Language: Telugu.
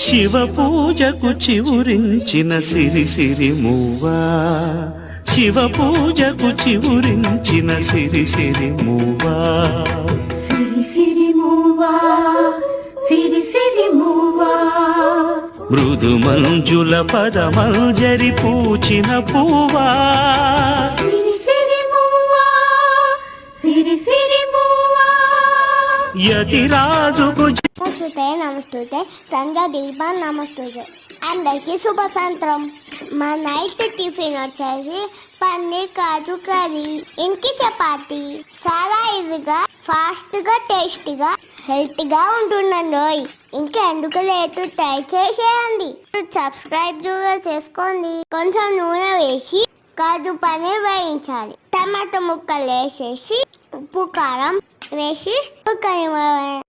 శివ పూజకు చివురించిన సిరి సిరి మూవా, శివ పూజకు చివురించిన సిరి సిరి మూవా, సిరి సిరి మూవా, సిరి సిరి మూవా, మృదు మంజుల పదమంజరి పూచిన పూవా, సిరి సిరి మూవా, సిరి సిరి మూవా. యతిరాజుకు నమస్తే నమస్తే సంధ్య దీప నమస్తే అందరికీ శుభ సాయంత్రం. మా నైట్ టిఫిన్ వచ్చేసి పన్నీర్ కాజు కర్రీ, ఇంటి చపాతి. చాలా ఈజీగా, ఫాస్ట్ గా, టేస్టీగా, హెల్తీ గా ఉంటుందండి. ఇంకా ఎందుకు లేటు, ట్రై చేసేయండి. సబ్స్క్రైబ్ చేసుకోండి. కొంచెం నూనె వేసి కాజు పన్నీర్ వేయించాలి. టమాటో ముక్కలు వేసేసి ఉప్పు కారం వేసి